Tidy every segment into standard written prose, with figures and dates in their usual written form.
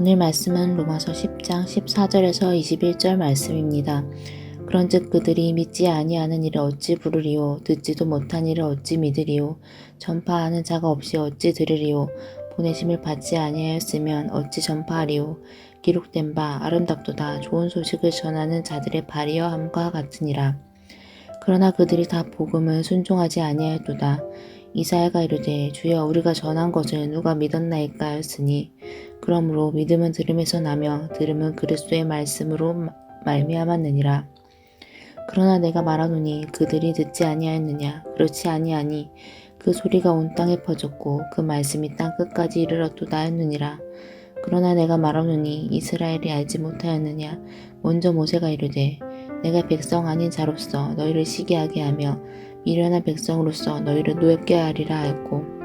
오늘 말씀은 로마서 10장 14절에서 21절 말씀입니다. 그런즉 그들이 믿지 아니하는 일을 어찌 부르리요 듣지도 못한 일을 어찌 믿으리요 전파하는 자가 없이 어찌 들으리요 보내심을 받지 아니하였으면 어찌 전파하리요 기록된 바 아름답도다 좋은 소식을 전하는 자들의 발이여 함과 같으니라. 그러나 그들이 다 복음을 순종하지 아니하였도다. 이사야가 이르되 주여 우리가 전한 것을 누가 믿었나이까 하였으니 그러므로 믿음은 들음에서 나며 들음은 그리스도의 말씀으로 말미암았느니라. 그러나 내가 말하노니 그들이 듣지 아니하였느냐 그렇지 아니하니 그 소리가 온 땅에 퍼졌고 그 말씀이 땅 끝까지 이르렀도다 하였느니라. 그러나 내가 말하노니 이스라엘이 알지 못하였느냐 먼저 모세가 이르되 내가 백성 아닌 자로서 너희를 시기하게 하며 미련한 백성으로서 너희를 노엽게 하리라 하였고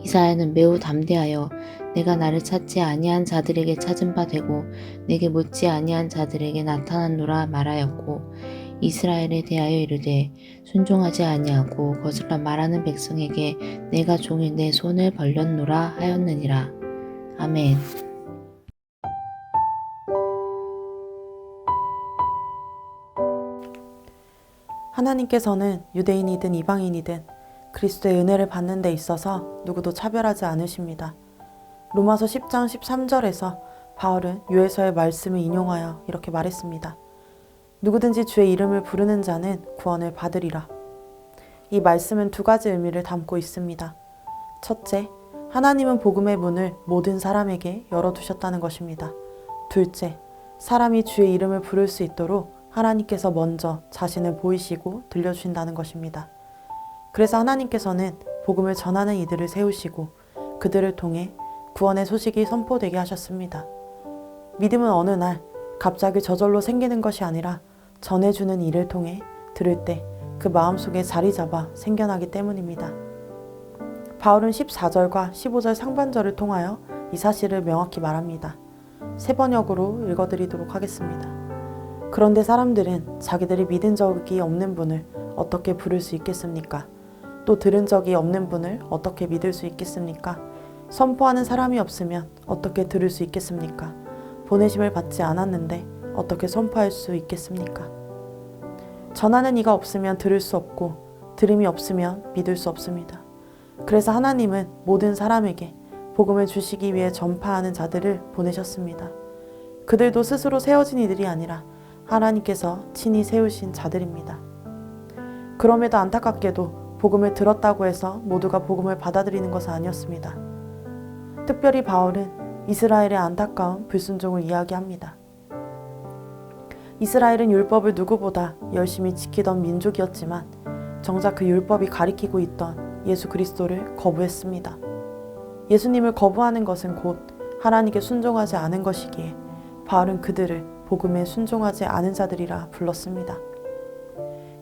이사야는 매우 담대하여 내가 나를 찾지 아니한 자들에게 찾은 바 되고 내게 묻지 아니한 자들에게 나타났노라 말하였고 이스라엘에 대하여 이르되 순종하지 아니하고 거슬러 말하는 백성에게 내가 종일 내 손을 벌렸노라 하였느니라. 아멘. 하나님께서는 유대인이든 이방인이든 그리스도의 은혜를 받는 데 있어서 누구도 차별하지 않으십니다. 로마서 10장 13절에서 바울은 요에서의 말씀을 인용하여 이렇게 말했습니다. 누구든지 주의 이름을 부르는 자는 구원을 받으리라. 이 말씀은 두 가지 의미를 담고 있습니다. 첫째, 하나님은 복음의 문을 모든 사람에게 열어두셨다는 것입니다. 둘째, 사람이 주의 이름을 부를 수 있도록 하나님께서 먼저 자신을 보이시고 들려주신다는 것입니다. 그래서 하나님께서는 복음을 전하는 이들을 세우시고 그들을 통해 구원의 소식이 선포되게 하셨습니다. 믿음은 어느 날 갑자기 저절로 생기는 것이 아니라 전해주는 일을 통해 들을 때 그 마음속에 자리 잡아 생겨나기 때문입니다. 바울은 14절과 15절 상반절을 통하여 이 사실을 명확히 말합니다. 세 번역으로 읽어드리도록 하겠습니다. 그런데 사람들은 자기들이 믿은 적이 없는 분을 어떻게 부를 수 있겠습니까? 또 들은 적이 없는 분을 어떻게 믿을 수 있겠습니까? 선포하는 사람이 없으면 어떻게 들을 수 있겠습니까? 보내심을 받지 않았는데 어떻게 선포할 수 있겠습니까? 전하는 이가 없으면 들을 수 없고 들음이 없으면 믿을 수 없습니다. 그래서 하나님은 모든 사람에게 복음을 주시기 위해 전파하는 자들을 보내셨습니다. 그들도 스스로 세워진 이들이 아니라 하나님께서 친히 세우신 자들입니다. 그럼에도 안타깝게도 복음을 들었다고 해서 모두가 복음을 받아들이는 것은 아니었습니다. 특별히 바울은 이스라엘의 안타까운 불순종을 이야기합니다. 이스라엘은 율법을 누구보다 열심히 지키던 민족이었지만 정작 그 율법이 가리키고 있던 예수 그리스도를 거부했습니다. 예수님을 거부하는 것은 곧 하나님께 순종하지 않은 것이기에 바울은 그들을 복음에 순종하지 않은 자들이라 불렀습니다.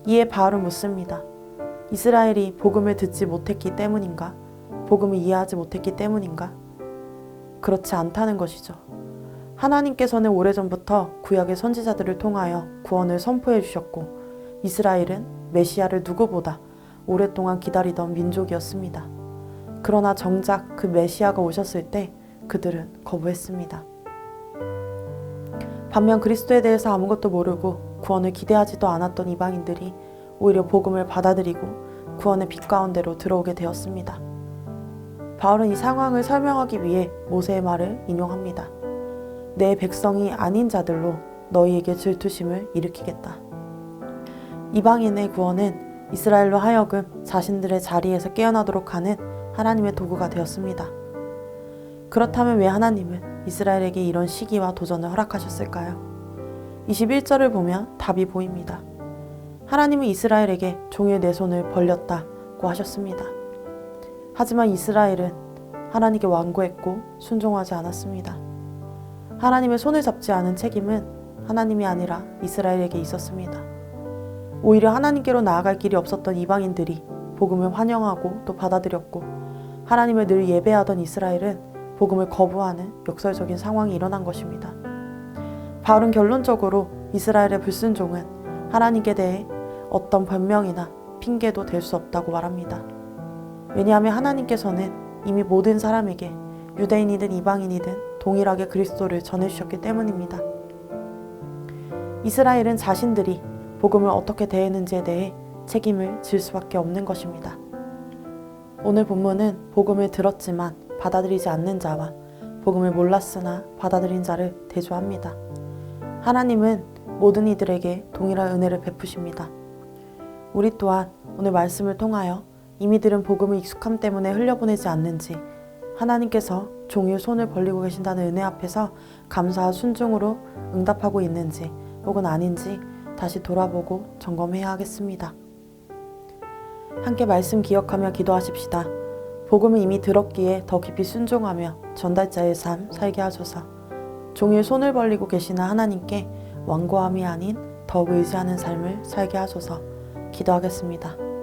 이에 바울은 묻습니다. 이스라엘이 복음을 듣지 못했기 때문인가? 복음을 이해하지 못했기 때문인가? 그렇지 않다는 것이죠. 하나님께서는 오래전부터 구약의 선지자들을 통하여 구원을 선포해 주셨고 이스라엘은 메시아를 누구보다 오랫동안 기다리던 민족이었습니다. 그러나 정작 그 메시아가 오셨을 때 그들은 거부했습니다. 반면 그리스도에 대해서 아무것도 모르고 구원을 기대하지도 않았던 이방인들이 오히려 복음을 받아들이고 구원의 빛 가운데로 들어오게 되었습니다. 바울은 이 상황을 설명하기 위해 모세의 말을 인용합니다. 내 백성이 아닌 자들로 너희에게 질투심을 일으키겠다. 이방인의 구원은 이스라엘로 하여금 자신들의 자리에서 깨어나도록 하는 하나님의 도구가 되었습니다. 그렇다면 왜 하나님은 이스라엘에게 이런 시기와 도전을 허락하셨을까요? 21절을 보면 답이 보입니다. 하나님은 이스라엘에게 종일 내 손을 벌렸다고 하셨습니다. 하지만 이스라엘은 하나님께 완고했고 순종하지 않았습니다. 하나님의 손을 잡지 않은 책임은 하나님이 아니라 이스라엘에게 있었습니다. 오히려 하나님께로 나아갈 길이 없었던 이방인들이 복음을 환영하고 또 받아들였고 하나님을 늘 예배하던 이스라엘은 복음을 거부하는 역설적인 상황이 일어난 것입니다. 바울은 결론적으로 이스라엘의 불순종은 하나님께 대해 어떤 변명이나 핑계도 될 수 없다고 말합니다. 왜냐하면 하나님께서는 이미 모든 사람에게 유대인이든 이방인이든 동일하게 그리스도를 전해주셨기 때문입니다. 이스라엘은 자신들이 복음을 어떻게 대했는지에 대해 책임을 질 수밖에 없는 것입니다. 오늘 본문은 복음을 들었지만 받아들이지 않는 자와 복음을 몰랐으나 받아들인 자를 대조합니다. 하나님은 모든 이들에게 동일한 은혜를 베푸십니다. 우리 또한 오늘 말씀을 통하여 이미 들은 복음의 익숙함 때문에 흘려보내지 않는지, 하나님께서 종일 손을 벌리고 계신다는 은혜 앞에서 감사와 순종으로 응답하고 있는지 혹은 아닌지 다시 돌아보고 점검해야 하겠습니다. 함께 말씀 기억하며 기도하십시다. 복음을 이미 들었기에 더 깊이 순종하며 전달자의 삶 살게 하소서. 종일 손을 벌리고 계시는 하나님께 완고함이 아닌 더욱 의지하는 삶을 살게 하소서. 기도하겠습니다.